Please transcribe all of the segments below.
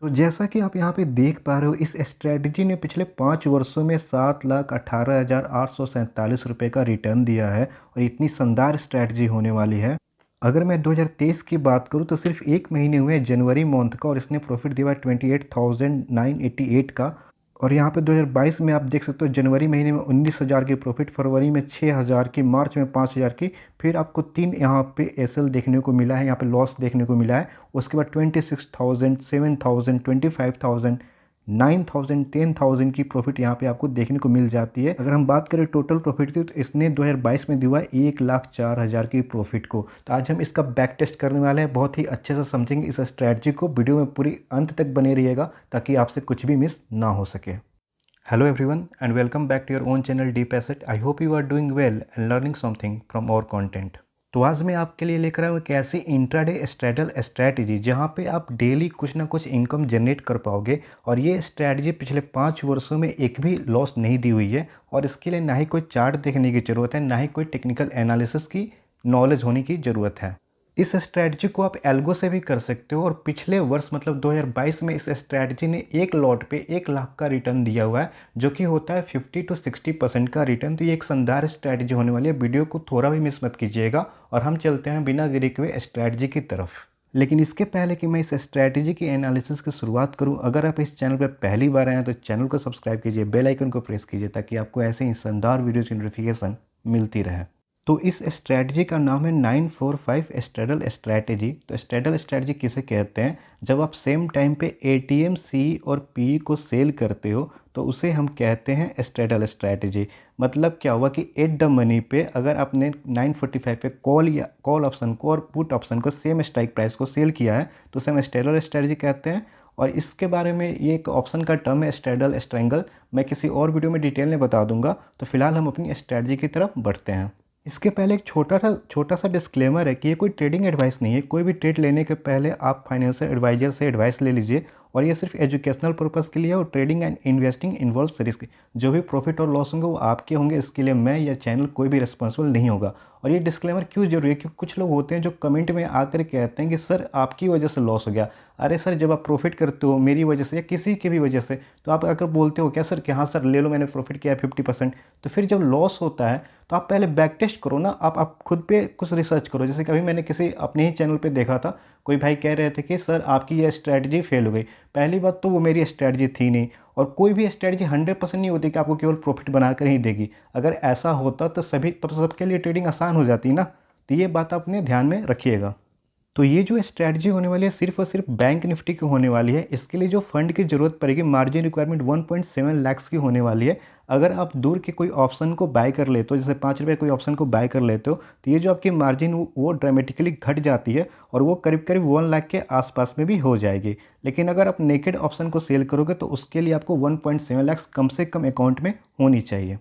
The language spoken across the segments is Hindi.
तो जैसा कि आप यहाँ पे देख पा रहे हो, इस स्ट्रैटेजी ने पिछले 5 वर्षों में 7,18,847 रुपये का रिटर्न दिया है और इतनी शानदार स्ट्रैटेजी होने वाली है। अगर मैं 2023 की बात करूँ तो सिर्फ 1 महीने हुए हैं जनवरी मंथ का, और इसने प्रॉफिट दिया 28,988 का। और यहाँ पे 2022 में आप देख सकते हो जनवरी महीने में 19,000 की प्रॉफिट, फरवरी में 6,000 की, मार्च में 5,000 की। फिर आपको 3 यहाँ पे एसएल देखने को मिला है, यहाँ पे लॉस देखने को मिला है। उसके बाद 26,000, 7,000, 25,000, 9,000, 10,000 की प्रॉफिट यहाँ पे आपको देखने को मिल जाती है। अगर हम बात करें टोटल प्रॉफिट की तो इसने 2022 में दिया 1,04,000 की प्रॉफिट को। तो आज हम इसका बैक टेस्ट करने वाले हैं, बहुत ही अच्छे से समझेंगे इस स्ट्रैटेजी को। वीडियो में पूरी अंत तक बने रहिएगा ताकि आपसे कुछ भी मिस ना हो सके। Hello everyone and welcome back to your own channel Deep Asset. I hope you are doing well and learning something from our content. तो आज मैं आपके लिए लेकर आया हूँ एक ऐसी इंट्राडे स्ट्रैडल स्ट्रैटेजी जहाँ पे आप डेली कुछ ना कुछ इनकम जनरेट कर पाओगे। और ये स्ट्रैटेजी पिछले 5 वर्षों में एक भी लॉस नहीं दी हुई है, और इसके लिए ना ही कोई चार्ट देखने की ज़रूरत है, ना ही कोई टेक्निकल एनालिसिस की नॉलेज होने की ज़रूरत है। इस स्ट्रैटेजी को आप एल्गो से भी कर सकते हो, और पिछले वर्ष मतलब 2022 में इस स्ट्रैटेजी ने एक लॉट पे 1 लाख का रिटर्न दिया हुआ है, जो कि होता है 50 to 60% का रिटर्न। तो ये एक शानदार स्ट्रैटेजी होने वाली है, वीडियो को थोड़ा भी मिस मत कीजिएगा। और हम चलते हैं बिना देरी हुए स्ट्रैटेजी की तरफ। लेकिन इसके पहले कि मैं इस स्ट्रैटेजी की एनालिसिस की शुरुआत करूं, अगर आप इस चैनल पर पहली बार आए हैं तो चैनल को सब्सक्राइब कीजिए, बेल आइकन को प्रेस कीजिए ताकि आपको ऐसे ही शानदार वीडियो की नोटिफिकेशन मिलती रहे। तो इस स्ट्रैटेजी का नाम है 945 स्ट्रैडल स्ट्रैटेजी। तो स्ट्रैडल स्ट्रैटेजी किसे कहते हैं? जब आप सेम टाइम पे एटीएम, सी और पी को सेल करते हो तो उसे हम कहते हैं स्ट्रैडल स्ट्रैटेजी। मतलब क्या हुआ कि एट द मनी पे अगर आपने 945 पे कॉल ऑप्शन को और पुट ऑप्शन को सेम स्ट्राइक प्राइस को सेल किया है तो उसे हम स्ट्रैडल स्ट्रैटेजी कहते हैं। और इसके बारे में ये एक ऑप्शन का टर्म है स्ट्रैडल स्ट्रैंगल, मैं किसी और वीडियो में डिटेल में बता दूंगा। तो फिलहाल हम अपनी स्ट्रैटेजी की तरफ बढ़ते हैं। इसके पहले एक छोटा सा डिस्क्लेमर है कि ये कोई ट्रेडिंग एडवाइस नहीं है। कोई भी ट्रेड लेने के पहले आप फाइनेंशियल एडवाइजर से एडवाइस ले लीजिए, और ये सिर्फ एजुकेशनल पर्पस के लिए है। और trading and investing involves risk, जो भी प्रॉफिट और लॉस होंगे वो आपके होंगे, इसके लिए मैं या चैनल कोई भी रिस्पॉन्सिबल नहीं होगा। और ये डिस्क्लेमर क्यों जरूरी है? क्योंकि कुछ लोग होते हैं जो कमेंट में आकर कहते हैं कि सर आपकी वजह से लॉस हो गया। अरे सर, जब आप प्रॉफिट करते हो मेरी वजह से या किसी की भी वजह से, तो आप अगर बोलते हो क्या सर कि हाँ सर ले लो मैंने प्रॉफिट किया 50%, तो फिर जब लॉस होता है तो आप पहले बैक टेस्ट करो ना। आप खुद पे कुछ रिसर्च करो। जैसे कभी मैंने किसी अपने ही चैनल पे देखा था, कोई भाई कह रहे थे कि सर आपकी ये स्ट्रैटेजी फेल हो गई। पहली बात तो वो मेरी स्ट्रैटेजी थी नहीं, और कोई भी स्ट्रैटेजी 100% नहीं होती कि आपको केवल प्रॉफिट बनाकर ही देगी। अगर ऐसा होता तो सबके लिए ट्रेडिंग आसान हो जाती ना। तो ये बात आपने ध्यान में रखिएगा। तो ये जो स्ट्रैटेजी होने वाली है सिर्फ और सिर्फ बैंक निफ्टी की होने वाली है। इसके लिए जो फंड की ज़रूरत पड़ेगी, मार्जिन रिक्वायरमेंट 1.7 लाख की होने वाली है। अगर आप दूर के कोई ऑप्शन को बाय कर लेते हो, जैसे 5 रुपये कोई ऑप्शन को बाय कर लेते हो, तो ये जो आपकी मार्जिन वो ड्रामेटिकली घट जाती है, और वो करीब करीब 1 लाख के आसपास में भी हो जाएगी। लेकिन अगर आप नेकेड ऑप्शन को सेल करोगे तो उसके लिए आपको 1.7 लाख कम से कम अकाउंट में होनी चाहिए।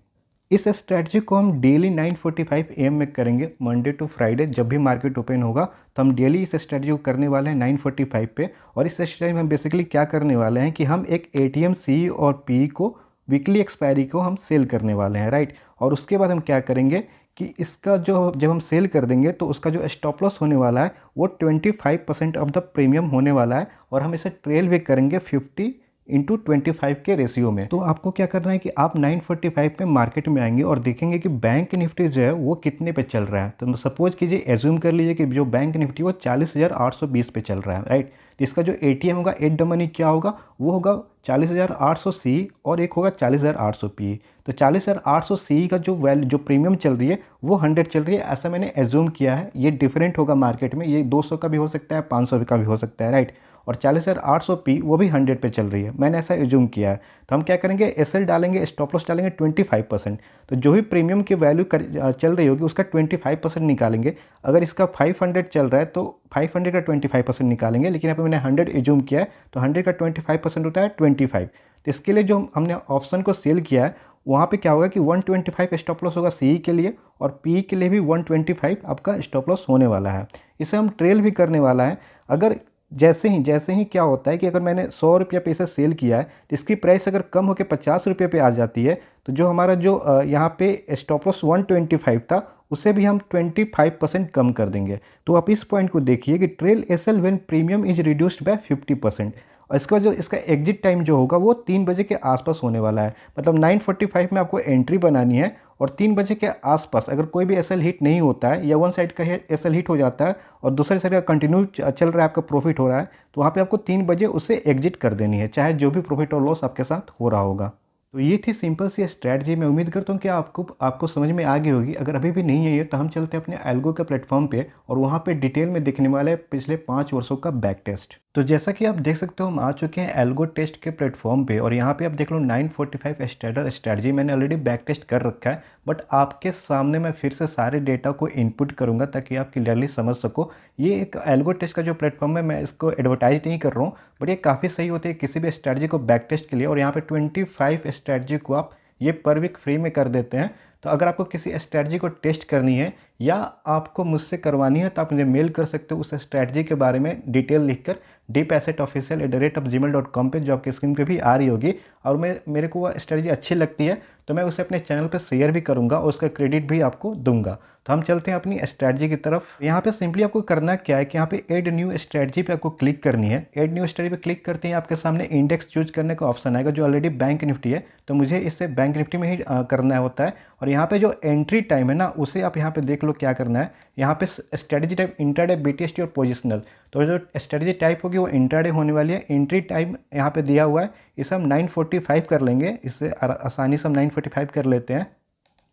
इस स्ट्रैटेजी को हम डेली 9:45 AM में करेंगे, मंडे टू फ्राइडे। जब भी मार्केट ओपन होगा तो हम डेली इस स्ट्रैटेजी को करने वाले हैं 9:45 पे। और इस स्ट्रैटेजी में हम बेसिकली क्या करने वाले हैं कि हम एक एटीएम, सी और पी को वीकली एक्सपायरी को हम सेल करने वाले हैं, राइट। और उसके बाद हम क्या करेंगे कि इसका जो जब हम सेल कर देंगे तो उसका जो स्टॉप लॉस होने वाला है वो 25% ऑफ द प्रीमियम होने वाला है। और हम इसे ट्रेल भी करेंगे 50:25 के रेशियो में। तो आपको क्या करना है कि आप 9:45 पे मार्केट में आएंगे और देखेंगे कि बैंक निफ्टी जो है वो कितने पे चल रहा है। तो सपोज कीजिए, एज्यूम कर लीजिए कि जो बैंक निफ्टी वो 40,820 पे चल रहा है, राइट। तो इसका जो एटीएम होगा, एट द मनी क्या होगा, वो होगा 40,800 सी और एक होगा 40,800 पी। तो 40,800 सी का जो वैल्यू, जो प्रीमियम चल रही है वो 100 चल रही है, ऐसा मैंने एज्यूम किया है। ये डिफरेंट होगा मार्केट में, ये 200 का भी हो सकता है, 500 का भी हो सकता है, राइट। और 40,800 पी वो भी 100 पे चल रही है, मैंने ऐसा एज्यूम किया है। तो हम क्या करेंगे, एसएल डालेंगे, स्टॉप लॉस डालेंगे 25%। तो जो भी प्रीमियम की वैल्यू चल रही होगी उसका 25% निकालेंगे। अगर इसका 500 चल रहा है तो 500 का 25% निकालेंगे, लेकिन यहाँ पे मैंने 100 एज्यूम किया है, तो 100 का 25% होता है 25। तो इसके लिए जो हमने ऑप्शन को सेल किया है वहाँ पे क्या होगा कि 125 स्टॉप लॉस होगा सी के लिए, और पी के लिए भी 125 आपका स्टॉप लॉस होने वाला है। इसे हम ट्रेल भी करने वाला है। अगर जैसे ही क्या होता है कि अगर मैंने 100 रुपये पे इसे सेल किया है तो इसकी प्राइस अगर कम होकर 50 रुपये पे आ जाती है, तो जो हमारा जो यहाँ पे स्टॉप लॉस 125 था उसे भी हम 25% कम कर देंगे। तो आप इस पॉइंट को देखिए कि trail SL when premium is reduced by 50%। और इसके बाद जो इसका एग्जिट टाइम जो होगा वो 3 बजे के आसपास होने वाला है। मतलब 9:45 में आपको एंट्री बनानी है और 3 बजे के आसपास अगर कोई भी एसएल हिट नहीं होता है या वन साइड का एसएल हिट हो जाता है और दूसरे साइड का कंटिन्यू चल रहा है, आपका प्रॉफिट हो रहा है, तो वहाँ पे आपको 3 बजे उसे एग्जिट कर देनी है, चाहे जो भी प्रॉफिट और लॉस आपके साथ हो रहा होगा। तो ये थी सिंपल सी स्ट्रैटेजी। मैं उम्मीद करता हूँ कि आपको समझ में आ गई होगी। अगर अभी भी नहीं है ये, तो हम चलते हैं अपने एल्गो के प्लेटफॉर्म पे और वहाँ पे डिटेल में दिखने वाला है पिछले 5 वर्षों का बैक टेस्ट। तो जैसा कि आप देख सकते हो हम आ चुके हैं एल्गो टेस्ट के प्लेटफॉर्म पे और यहाँ पे आप देख लो 945 स्टैंडर्ड स्ट्रैटेजी मैंने ऑलरेडी बैक टेस्ट कर रखा है, बट आपके सामने मैं फिर से सारे डेटा को इनपुट करूँगा ताकि आप क्लियरली समझ सको। ये एक एल्गो टेस्ट का जो प्लेटफॉर्म है, मैं इसको एडवर्टाइज नहीं कर रहा हूँ, बट ये काफ़ी सही होती है किसी भी स्ट्रैटेजी को बैक टेस्ट के लिए। और यहाँ पे 25 स्ट्रैटेजी को आप ये पर वीक फ्री में कर देते हैं। तो अगर आपको किसी स्ट्रैटेजी को टेस्ट करनी है या आपको मुझसे करवानी है तो आप मुझे मेल कर सकते हो उस स्ट्रैटेजी के बारे में डिटेल लिखकर deepassetofficial@gmail.com पे, जो आपकी स्क्रीन पे भी आ रही होगी। और मेरे को वो स्ट्रैटेजी अच्छी लगती है तो मैं उसे अपने चैनल पे शेयर भी करूंगा और उसका क्रेडिट भी आपको दूंगा। तो हम चलते हैं अपनी स्ट्रैटेजी की तरफ। यहाँ पे सिंपली आपको करना क्या है कि यहाँ पे ऐड न्यू स्ट्रैटेजी पे आपको क्लिक करनी है। ऐड न्यू स्ट्रैटेजी पे क्लिक करते ही आपके सामने इंडेक्स चूज करने का ऑप्शन आएगा जो ऑलरेडी बैंक निफ्टी है, तो मुझे इसे बैंक निफ्टी में ही करना होता है। और यहाँ पे जो एंट्री टाइम है ना, उसे आप यहाँ पे देख लो क्या करना है। यहाँ पे स्ट्रैटेजी टाइप इंट्राडे, बीटीएसटी और पोजिशनल, तो जो स्ट्रैटेजी टाइप होगी वो इंट्राडे होने वाली है। एंट्री टाइम यहाँ पे दिया हुआ है, इसे हम 9:45 कर लेंगे, इससे आसानी से हम 9:45 कर लेते हैं।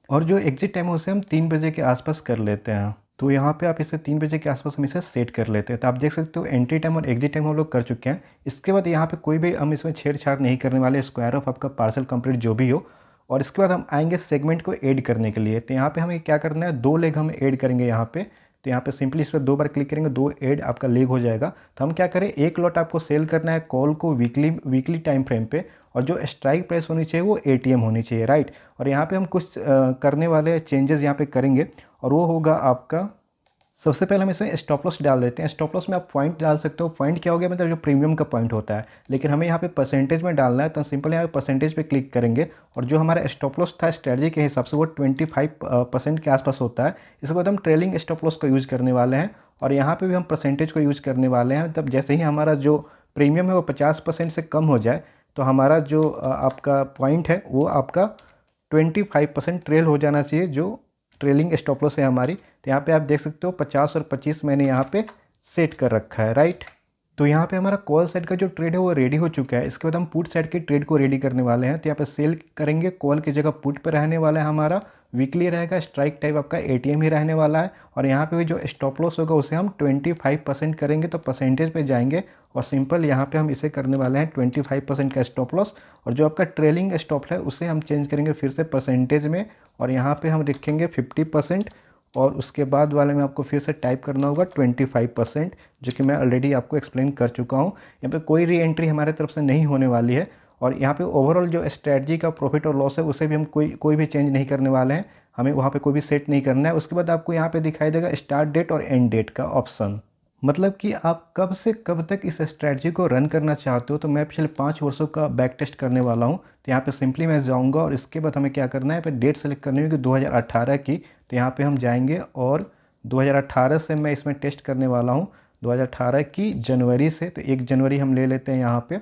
और जो एग्जिट टाइम है उसे हम 3 बजे के आसपास कर लेते हैं। तो यहाँ पे आप इसे 3 बजे के आसपास हम इसे सेट कर लेते हैं। तो आप देख सकते हो एंट्री टाइम और एग्जिट टाइम हम लोग कर चुके हैं। इसके बाद यहाँ पे कोई भी हम इसमें छेड़छाड़ नहीं करने वाले, स्क्वायर ऑफ आपका पार्सल कंप्लीट जो भी हो। और इसके बाद हम आएंगे सेगमेंट को ऐड करने के लिए। तो यहाँ पे हमें क्या करना है, 2 लेग हम ऐड करेंगे यहाँ पे। तो यहाँ पे सिंपली इस पर 2 बार क्लिक करेंगे, 2 ऐड आपका लेग हो जाएगा। तो हम क्या करें, एक लॉट आपको सेल करना है कॉल को वीकली टाइम फ्रेम पे, और जो स्ट्राइक प्राइस होनी चाहिए वो ATM होनी चाहिए, राइट। और यहाँ पे हम कुछ करने वाले चेंजेस यहाँ पे करेंगे और वो होगा आपका, सबसे पहले हम इसमें स्टॉप लॉस डाल देते हैं। स्टॉप लॉस में आप पॉइंट डाल सकते हो। पॉइंट क्या हो गया, मतलब जो प्रीमियम का पॉइंट होता है, लेकिन हमें यहाँ पे परसेंटेज में डालना है। तो सिंपल यहाँ पे परसेंटेज पे क्लिक करेंगे और जो हमारा स्टॉप लॉस था स्ट्रैटेजी के हिसाब से वो 25% के आसपास होता है। इसके बाद हम ट्रेलिंग स्टॉप लॉस का यूज़ करने वाले हैं और यहाँ पर भी हम परसेंटेज को यूज़ करने वाले हैं। तब जैसे ही हमारा जो प्रीमियम है वो 50% से कम हो जाए तो हमारा जो आपका पॉइंट है वो आपका 25% ट्रेल हो जाना चाहिए, जो ट्रेलिंग स्टॉप लॉस है हमारी। तो यहाँ पे आप देख सकते हो 50 और 25 मैंने यहाँ पे सेट कर रखा है, राइट। तो यहाँ पे हमारा कॉल साइड का जो ट्रेड है वो रेडी हो चुका है। इसके बाद हम पुट साइड के ट्रेड को रेडी करने वाले हैं। तो यहाँ पे सेल करेंगे, कॉल की जगह पुट पे रहने वाला है हमारा, वीकली रहेगा, स्ट्राइक टाइप आपका ATM ही रहने वाला है। और यहाँ पे भी जो स्टॉप लॉस होगा उसे हम 25% करेंगे, तो परसेंटेज पे जाएंगे और सिंपल यहाँ पे हम इसे करने वाले हैं 25% का स्टॉप लॉस। और जो आपका ट्रेलिंग स्टॉप है उसे हम चेंज करेंगे फिर से परसेंटेज में, और यहाँ पे हम रखेंगे 50%। और उसके बाद वाले में आपको फिर से टाइप करना होगा 25%, जो कि मैं ऑलरेडी आपको एक्सप्लेन कर चुका हूँ। यहाँ पे कोई री एंट्री हमारे तरफ से नहीं होने वाली है। और यहाँ पे ओवरऑल जो स्ट्रैटेजी का प्रॉफिट और लॉस है उसे भी हम कोई भी चेंज नहीं करने वाले हैं, हमें वहाँ पे कोई भी सेट नहीं करना है। उसके बाद आपको यहाँ पे दिखाई देगा स्टार्ट डेट और एंड डेट का ऑप्शन, मतलब कि आप कब से कब तक इस स्ट्रैटेजी को रन करना चाहते हो। तो मैं पिछले 5 वर्षों का बैक टेस्ट करने वाला हूँ। तो यहाँ पे सिंपली मैं जाऊँगा और इसके बाद हमें क्या करना है, पे डेट सेलेक्ट करनी होगी 2018 की। तो यहाँ पे हम जाएंगे और 2018 से मैं इसमें टेस्ट करने वाला हूँ, 2018 की जनवरी से। तो 1 जनवरी हम ले लेते हैं यहाँ पे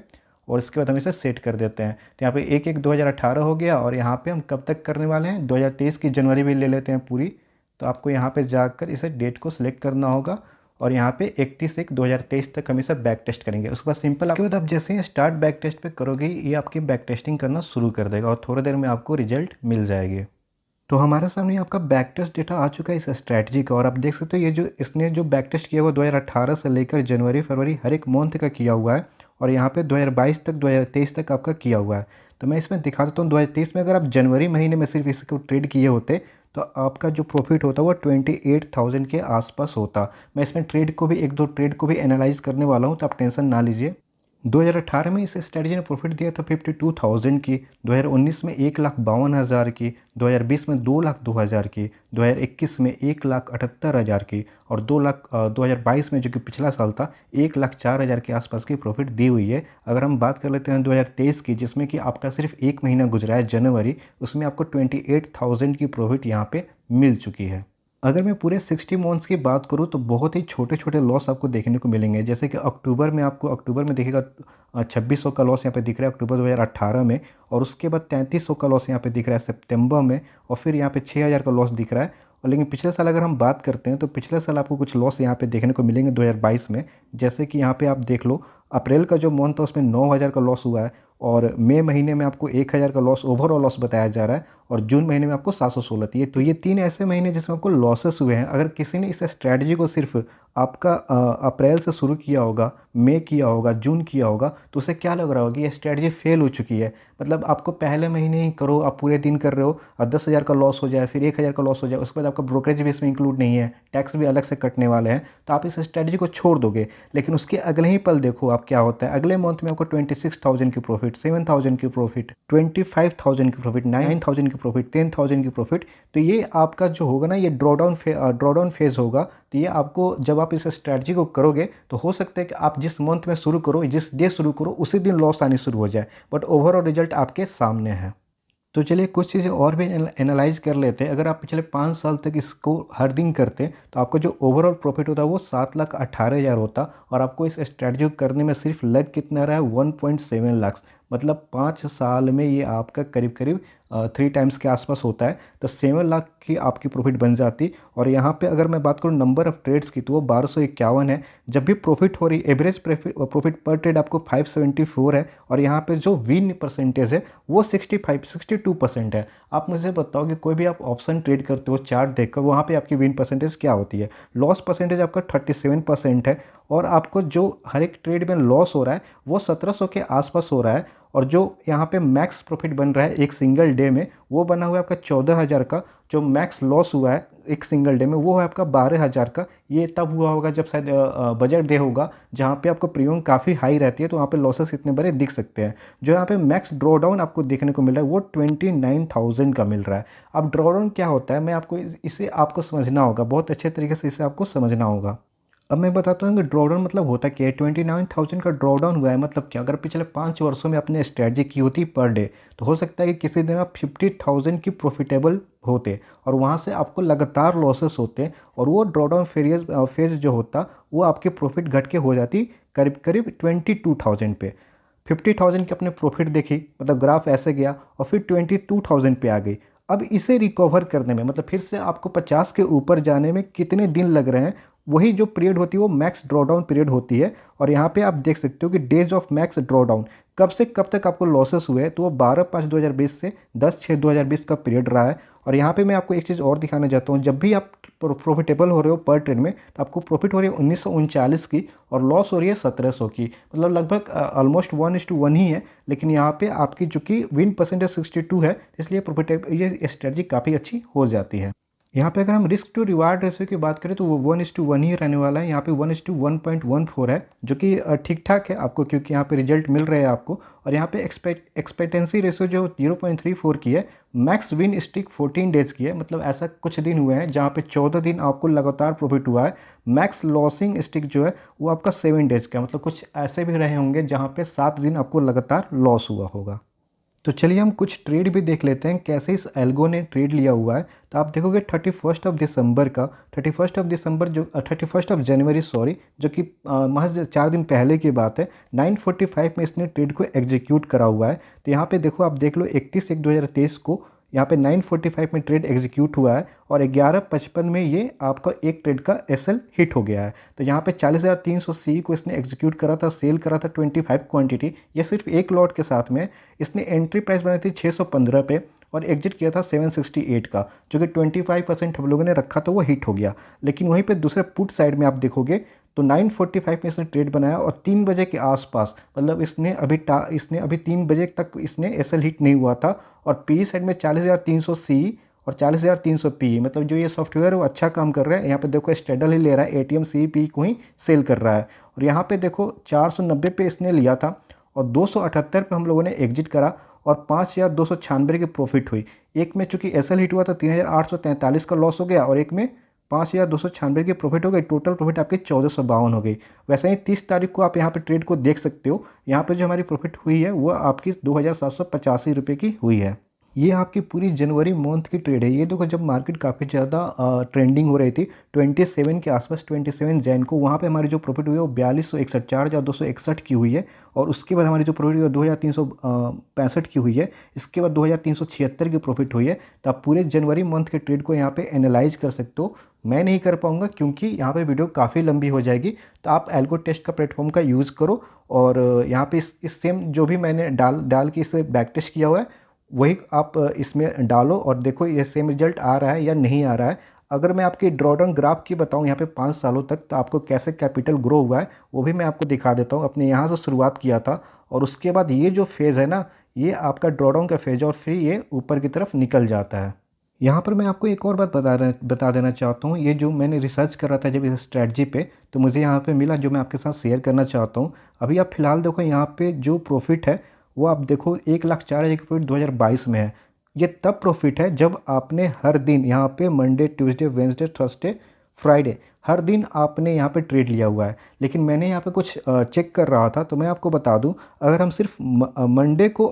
और इसके बाद हम इसे सेट कर देते हैं। तो यहाँ पे 1/1/2018 हो गया और यहाँ पे हम कब तक करने वाले हैं, 2023 की जनवरी भी ले लेते हैं पूरी। तो आपको यहाँ पे जाकर इसे डेट को सिलेक्ट करना होगा और यहाँ पे 31/1/2023 तक हम इसे बैक टेस्ट करेंगे। उसके बाद सिंपल उसके बाद आप जैसे ही स्टार्ट बैक टेस्ट पे करोगे ये आपकी बैक टेस्टिंग करना शुरू कर देगा और थोड़ी देर में आपको रिजल्ट मिल जाएगी। तो हमारे सामने आपका बैक टेस्ट डेटा आ चुका है इस स्ट्रैटेजी का, और आप देख सकते हो ये जो इसने जो बैक टेस्ट किया हुआ 2018 से लेकर जनवरी फरवरी हर एक मंथ का किया हुआ है, और यहाँ पे 2022 तक 2023 तक आपका किया हुआ है। तो मैं इसमें दिखा देता हूँ 2023 में अगर आप जनवरी महीने में सिर्फ इसको ट्रेड किए होते तो आपका जो प्रॉफिट होता वो 28,000 के आसपास होता। मैं इसमें ट्रेड को भी 1-2 ट्रेड को भी एनालाइज करने वाला हूँ, तो आप टेंशन ना लीजिए। 2018 में इस स्ट्रैटेजी ने प्रॉफिट दिया था 52,000 की, 2019 में 1,52,000 की, 2020 में 2,02,000 की, 2021 में 1,78,000 की, और 2022 में जो कि पिछला साल था 1,04,000 के आसपास की प्रॉफिट दी हुई है। अगर हम बात कर लेते हैं 2023 की, जिसमें कि आपका सिर्फ 1 महीना गुजरा है जनवरी, उसमें आपको 28,000 की प्रॉफिट यहाँ पे मिल चुकी है। अगर मैं पूरे 60 मंथ्स की बात करूँ तो बहुत ही छोटे छोटे लॉस आपको देखने को मिलेंगे। जैसे कि अक्टूबर में देखिएगा 2600 का लॉस यहाँ पे दिख रहा है अक्टूबर 2018 में, और उसके बाद 3300 का लॉस यहाँ पे दिख रहा है सितंबर में, और फिर यहाँ पे 6000 का लॉस दिख रहा है। और लेकिन पिछले साल अगर हम बात करते हैं तो पिछले साल आपको कुछ लॉस यहाँ पे देखने को मिलेंगे 2022 में। जैसे कि यहाँ पे आप देख लो, अप्रैल का जो मंथ था उसमें 9000 का लॉस हुआ है, और मई महीने में आपको 1000 का लॉस ओवरऑल लॉस बताया जा रहा है, और जून महीने में आपको 716। तो ये 3 ऐसे महीने जिसमें आपको लॉसेस हुए हैं। अगर किसी ने इस स्ट्रैटेजी को सिर्फ आपका अप्रैल से शुरू किया होगा, मई किया होगा, जून किया होगा, तो उसे क्या लग रहा होगा कि ये स्ट्रैटेजी फेल हो चुकी है। मतलब आपको पहले महीने ही करो, आप पूरे दिन कर रहे हो और 10,000 का लॉस हो जाए, फिर 1000 का लॉस हो जाए, उसके बाद आपका ब्रोकरेज भी इसमें इंक्लूड नहीं है, टैक्स भी अलग से कटने वाले हैं, तो आप इस स्ट्रैटेजी को छोड़ दोगे। लेकिन उसके अगले ही पल देखो आप क्या होता है, अगले मंथ में आपको 26,000 की प्रॉफिट, 7,000 की प्रॉफिट, 25,000 की प्रॉफिट, 9,000 की प्रॉफिट, 10,000 की प्रॉफिट। तो ये आपका जो होगा ना, ये ड्रॉडाउन फेज होगा। तो ये आपको, जब आप इस स्ट्रैटेजी को करोगे तो हो सकता है कि आप जिस मंथ में शुरू करो, जिस डे शुरू करो, उसी दिन लॉस आनी शुरू हो जाए, बट ओवरऑल रिजल्ट आपके सामने है। तो चलिए कुछ चीज़ें और भी एनालाइज कर लेते हैं। अगर आप पिछले 5 साल तक इसको हर दिन करते तो आपका जो ओवरऑल प्रॉफिट होता है वो 7,18,000 होता, और आपको इस स्ट्रैटेजी को करने में सिर्फ लग कितना रहा है, 1.7 लाख। मतलब 5 साल में ये आपका करीब करीब 3 टाइम्स के आसपास होता है, तो 7 लाख की आपकी प्रॉफिट बन जाती। और यहाँ पे अगर मैं बात करूँ नंबर ऑफ़ ट्रेड्स की, तो वो 1251 है। जब भी प्रॉफिट हो रही, एवरेज प्रॉफिट पर ट्रेड आपको 574 है, और यहाँ पे जो विन परसेंटेज है वो 62% है। आप मुझे बताओ कि कोई भी आप ऑप्शन ट्रेड करते हो चार्ट देखकर, वहाँ पे आपकी विन परसेंटेज क्या होती है? लॉस परसेंटेज आपका 37% है, और आपको जो हर एक ट्रेड में लॉस हो रहा है वो 1700 के आसपास हो रहा है, और जो यहाँ पे मैक्स प्रॉफिट बन रहा है एक सिंगल डे में, वो बना हुआ है आपका 14,000 का। जो मैक्स लॉस हुआ है एक सिंगल डे में वो है आपका 12,000 का। ये तब हुआ होगा जब शायद बजट डे होगा, जहाँ पे आपको प्रीमियम काफ़ी हाई रहती है, तो वहाँ पे लॉसेस इतने बड़े दिख सकते हैं। जो यहाँ पे मैक्स ड्रॉडाउन आपको देखने को मिल रहा है वो 29,000 का मिल रहा है। अब ड्रॉडाउन क्या होता है, मैं आपको इसे आपको समझना होगा, बहुत अच्छे तरीके से इसे आपको समझना होगा। अब मैं बताता हूँ कि ड्रॉडाउन मतलब होता क्या है। 29,000 का ड्रॉडाउन हुआ है मतलब क्या? अगर पिछले 5 वर्षों में आपने स्ट्रैटेजी की होती पर डे, तो हो सकता है कि किसी दिन आप 50,000 की प्रॉफिटेबल होते, और वहाँ से आपको लगातार लॉसेस होते, और वो ड्रॉडाउन फेज जो होता वो आपकी प्रॉफिट घट के हो जाती करीब करीब 22,000 पे। 50,000 की अपने प्रॉफिट देखी, मतलब ग्राफ ऐसे गया, और फिर 22,000 पे आ गई। अब इसे रिकवर करने में, मतलब फिर से आपको 50 के ऊपर जाने में कितने दिन लग रहे हैं, वही जो पीरियड होती है वो मैक्स ड्रॉडाउन पीरियड होती है। और यहाँ पे आप देख सकते हो कि डेज ऑफ मैक्स ड्रॉडाउन कब से कब तक आपको लॉसेस हुए हैं, तो वो 12/5/2020 से 10/6/2020 का पीरियड रहा है। और यहाँ पे मैं आपको एक चीज़ और दिखाना चाहता हूँ, जब भी आप प्रॉफिटेबल हो रहे हो पर ट्रेड में, तो आपको प्रॉफिट हो रही है 1939 की, और लॉस हो रही है 1700 की, मतलब लगभग ऑलमोस्ट 1:1 ही है। लेकिन यहाँ पे आपकी चूँकि विन परसेंटेज 62 है, इसलिए ये स्ट्रेटजी काफ़ी अच्छी हो जाती है। यहाँ पे अगर हम रिस्क टू रिवार्ड रेशियो की बात करें तो वो 1:1 ही रहने वाला है। यहाँ पे 1:1.14 है, जो कि ठीक ठाक है आपको, क्योंकि यहाँ पे रिजल्ट मिल रहे हैं आपको। और यहाँ पे एक्सपेक्टेंसी रेशियो जो 0.34 की है, मैक्स विन स्ट्रिक 14 डेज की है, मतलब ऐसा कुछ दिन हुए हैं जहाँ पे 14 दिन आपको लगातार प्रॉफिट हुआ है। मैक्स लॉसिंग स्ट्रिक जो है वो आपका 7 डेज का, मतलब कुछ ऐसे भी रहे होंगे जहाँ पे 7 दिन आपको लगातार लॉस हुआ होगा। तो चलिए हम कुछ ट्रेड भी देख लेते हैं कैसे इस एल्गो ने ट्रेड लिया हुआ है। तो आप देखोगे 31 जनवरी सॉरी, जो कि महज 4 दिन पहले की बात है, 9:45 में इसने ट्रेड को एग्जीक्यूट करा हुआ है। तो यहाँ पे देखो, आप देख लो 31/1/2023 को यहाँ पे 9:45 में ट्रेड एग्जीक्यूट हुआ है, और 11:55 में ये आपका एक ट्रेड का एसएल हिट हो गया है। तो यहाँ पे 40,300 सी को इसने एग्जीक्यूट करा था, सेल करा था 25 क्वांटिटी, ये सिर्फ एक लॉट के साथ में। इसने एंट्री प्राइस बनाई थी 615 पे, और एग्जिट किया था 768 का, जो कि 25% हम लोगों ने रखा था, वो हिट हो गया। लेकिन वहीं पे दूसरे पुट साइड में आप देखोगे तो 9:45 में इसने ट्रेड बनाया, और 3 बजे के आसपास, मतलब इसने अभी 3 बजे तक इसने एसएल हिट नहीं हुआ था। और पी साइड में 40,300 सी और 40,300 पी, मतलब जो ये सॉफ्टवेयर है वो अच्छा काम कर रहा है। यहाँ पे देखो स्टेडल ही ले रहा है, एटीएम सी पी को ही सेल कर रहा है। और यहाँ पे देखो 490 पे इसने लिया था, और 278 पे हम लोगों ने एग्जिट करा, और 5,296 की प्रॉफिट हुई। एक में चूंकि एसएल हिट हुआ तो 3,843 का लॉस हो गया, और एक में 5,296 की प्रॉफिट हो गई। टोटल प्रॉफिट आपकी 1,452 हो गई। वैसे ही 30 तारीख को आप यहाँ पे ट्रेड को देख सकते हो। यहाँ पे जो हमारी प्रॉफिट हुई है वो आपकी 2,785 रुपये की हुई है। ये आपकी पूरी जनवरी मंथ की ट्रेड है। ये देखो जब मार्केट काफ़ी ज़्यादा ट्रेंडिंग हो रही थी 27 के आसपास, 27 जैन को, वहाँ पे हमारी जो प्रॉफिट हुई है वो 4261, 4261 की हुई है। और उसके बाद हमारी जो प्रॉफिट हुई है 2365 की हुई है। इसके बाद 2376 की प्रॉफिट हुई है। तो आप पूरे जनवरी मंथ के ट्रेड को यहाँ पे एनालाइज कर सकते हो। मैं नहीं कर पाऊँगा क्योंकि यहाँ पे वीडियो काफ़ी लंबी हो जाएगी। तो आप एल्गो टेस्ट का प्लेटफॉर्म का यूज़ करो और यहाँ पे इस सेम जो भी मैंने डाल के इसे बैक टेस्ट किया हुआ है वही आप इसमें डालो और देखो ये सेम रिजल्ट आ रहा है या नहीं आ रहा है। अगर मैं आपकी ड्रॉडाउन ग्राफ की बताऊं यहाँ पे 5 सालों तक, तो आपको कैसे कैपिटल ग्रो हुआ है वो भी मैं आपको दिखा देता हूँ। अपने यहाँ से शुरुआत किया था और उसके बाद ये जो फेज़ है ना, ये आपका ड्रॉडाउन का फेज़ है और फिर ये ऊपर की तरफ निकल जाता है। यहाँ पर मैं आपको एक और बात बता देना चाहता हूँ। ये जो मैंने रिसर्च कर रहा था जब इस स्ट्रैटेजी पे, तो मुझे यहाँ पे मिला जो मैं आपके साथ शेयर करना चाहता हूँ। अभी आप फिलहाल देखो यहाँ पे जो प्रॉफिट है वो आप देखो 1,04,000 की प्रॉफिट 2022 में है। ये तब प्रॉफिट है जब आपने हर दिन यहाँ पे Monday, Tuesday, Wednesday, Thursday, Friday हर दिन आपने यहाँ पे ट्रेड लिया हुआ है। लेकिन मैंने यहाँ पे कुछ चेक कर रहा था तो मैं आपको बता दूँ, अगर हम सिर्फ मंडे को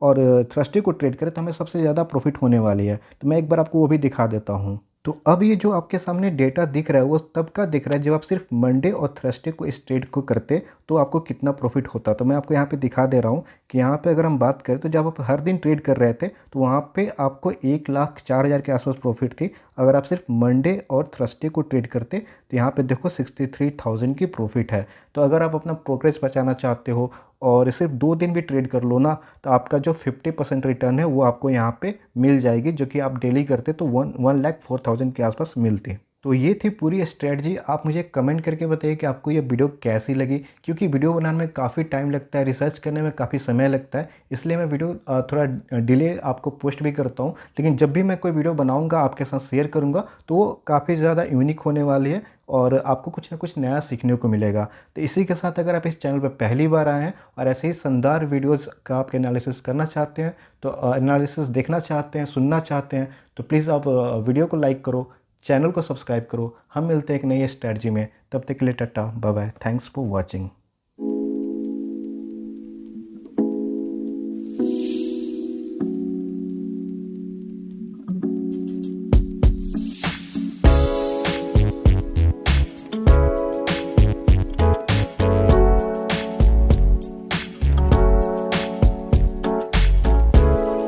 और थर्सडे को ट्रेड करें तो हमें सबसे ज़्यादा प्रॉफिट होने वाली है। तो मैं एक बार आपको वो भी दिखा देता हूँ। तो अब ये जो आपके सामने डेटा दिख रहा है वो तब का दिख रहा है जब आप सिर्फ मंडे और थर्सडे को इस ट्रेड को करते तो आपको कितना प्रॉफिट होता। तो मैं आपको यहाँ पे दिखा दे रहा हूँ कि यहाँ पे अगर हम बात करें तो जब आप हर दिन ट्रेड कर रहे थे तो वहाँ पे आपको 1,04,000 के आसपास प्रॉफिट थी। अगर आप सिर्फ मंडे और थर्सडे को ट्रेड करते तो यहाँ पे देखो 63,000 की प्रॉफिट है। तो अगर आप अपना प्रोग्रेस बचाना चाहते हो और सिर्फ 2 दिन भी ट्रेड कर लो ना, तो आपका जो 50% रिटर्न है वो आपको यहाँ पे मिल जाएगी, जो कि आप डेली करते तो 1,04,000 के आसपास मिलती। तो ये थी पूरी स्ट्रेटजी। आप मुझे कमेंट करके बताइए कि आपको ये वीडियो कैसी लगी, क्योंकि वीडियो बनाने में काफ़ी टाइम लगता है, रिसर्च करने में काफ़ी समय लगता है, इसलिए मैं वीडियो थोड़ा डिले आपको पोस्ट भी करता हूँ। लेकिन जब भी मैं कोई वीडियो बनाऊँगा आपके साथ शेयर करूँगा तो वो काफ़ी ज़्यादा यूनिक होने वाली है और आपको कुछ ना कुछ नया सीखने को मिलेगा। तो इसी के साथ अगर आप इस चैनल पर पहली बार आए हैं और ऐसे ही शानदार वीडियोज़ का आप एनालिसिस करना चाहते हैं, तो एनालिसिस देखना चाहते हैं, सुनना चाहते हैं, तो प्लीज़ आप वीडियो को लाइक करो, चैनल को सब्सक्राइब करो। हम मिलते हैं एक नई स्ट्रैटेजी में, तब तक के लिए tata bye bye, thanks for watching.